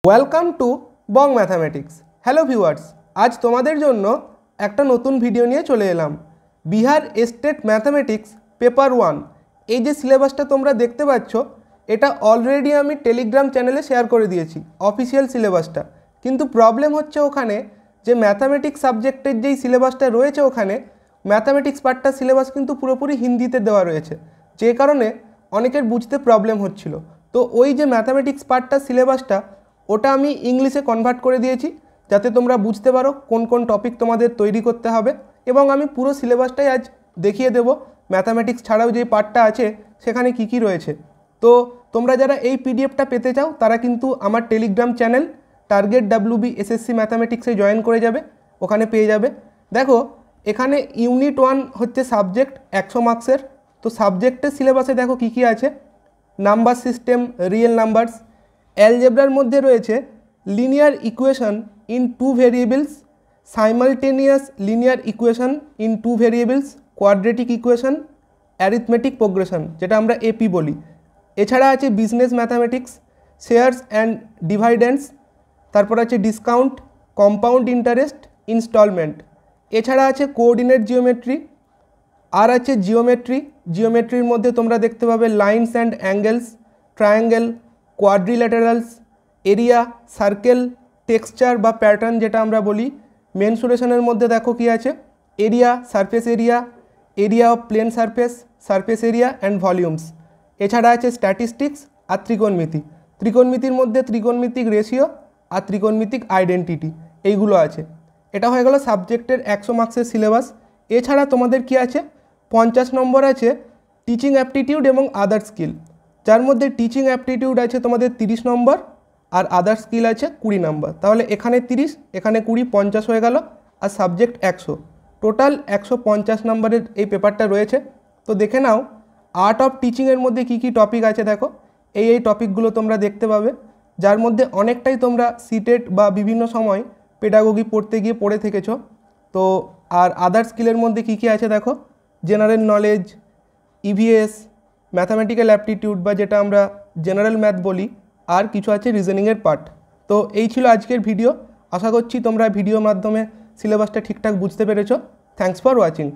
Welcome to Bong mathematics. Hello viewers, আজ তোমাদের জন্য একটা নতুন ভিডিও নিয়ে চলে এলাম। বিহার স্টেট ম্যাথামেটিক্স পেপার 1 এই যে সিলেবাসটা তোমরা দেখতে পাচ্ছ, এটা অলরেডি আমি টেলিগ্রাম চ্যানেলে শেয়ার করে দিয়েছি অফিসিয়াল সিলেবাসটা। কিন্তু প্রবলেম হচ্ছে ওখানে যে ম্যাথামেটিক্স সাবজেক্টের যেই সিলেবাসটা রয়েছে, ওখানে ম্যাথামেটিক্স পার্টটা সিলেবাস কিন্তু পুরোপুরি হিন্দিতে দেওয়া রয়েছে, যে কারণে অনেকের বুঝতে প্রবলেম হচ্ছিল। তো ওই যে ম্যাথামেটিক্স পার্টটা সিলেবাসটা ওটা আমি ইংলিশে কনভার্ট করে দিয়েছি, যাতে তোমরা বুঝতে পারো কোন কোন টপিক তোমাদের তৈরি করতে হবে। এবং আমি পুরো সিলেবাসটাই আজ দেখিয়ে দেব, ম্যাথামেটিক্স ছাড়াও যে পার্টটা আছে সেখানে কি কি রয়েছে। তো তোমরা যারা এই পিডিএফটা পেতে চাও তারা কিন্তু আমার telegram channel target WB SSC ম্যাথামেটিক্সে জয়েন করে যাবে, ওখানে পেয়ে যাবে। দেখো এখানে ইউনিট 1 হচ্ছে সাবজেক্ট 100 মার্কসের। তো সাবজেক্টের সিলেবাসে দেখো কি কি আছে: নাম্বার সিস্টেম, রিয়েল নাম্বারস, অ্যালজেব্রার মধ্যে রয়েছে linear equation in 2 variables, simultaneous linear equation in 2 variables, quadratic equation, arithmetic progression যেটা আমরা এপি বলি। এছাড়া আছে বিজনেস ম্যাথামেটিক্স, শেয়ারস অ্যান্ড ডিভাইডেন্ডস, তারপর আছে ডিসকাউন্ট, কম্পাউন্ড ইন্টারেস্ট, ইনস্টলমেন্ট। এছাড়া আছে কোঅর্ডিনেট জিওমেট্রি, আর আছে জিওমেট্রি। জিওমেট্রির মধ্যে তোমরা দেখতে পাবে lines and angles, triangle, quadrilaterals, area, circle, texture বা প্যাটার্ন যেটা আমরা বলি। মেনসুরেশনের মধ্যে দেখো কি আছে: area, surface area, area of plane surface, surface area and volumes. এছাড়া আছে স্ট্যাটিস্টিক্স আর ত্রিকোণমিতি। ত্রিকোণমিতির মধ্যে ত্রিকোণমিতিক রেশিও আর ত্রিকোণমিতিক আইডেন্টিটি, এইগুলো আছে। এটা হয়ে গেল সাবজেক্টের 100 মার্কসের সিলেবাস। এছাড়া তোমাদের কি আছে, 50 নম্বর আছে টিচিং অ্যাপটিটিউড এবং আদার স্কিল, যার মধ্যে টিচিং অ্যাপটিটিউড আছে তোমাদের 30 নম্বর আর আদার স্কিল আছে 20 নম্বর। তাহলে এখানে 30, এখানে 20, 50 হয়ে গেল। আর সাবজেক্ট 100, টোটাল 150 নম্বরের এই পেপারটা রয়েছে। তো দেখে নাও আর্ট অফ টিচিংয়ের মধ্যে কি কি টপিক আছে। দেখো এই টপিকগুলো তোমরা দেখতে পাবে, যার মধ্যে অনেকটাই তোমরা সিটেট বা বিভিন্ন সময় পেডাগোগি পড়তে গিয়ে পড়ে থেকেছো। তো আর আদার স্কিলের মধ্যে কি কি আছে দেখো: general knowledge, EVS, mathematical aptitude বা যেটা আমরা জেনারেল ম্যাথ বলি, আর কিছু আছে রিজনিংয়ের পার্ট। তো এই ছিল আজকের ভিডিও। আশা করছি তোমরা ভিডিওর মাধ্যমে সিলেবাসটা ঠিকঠাক বুঝতে পেরেছো। Thanks for watching.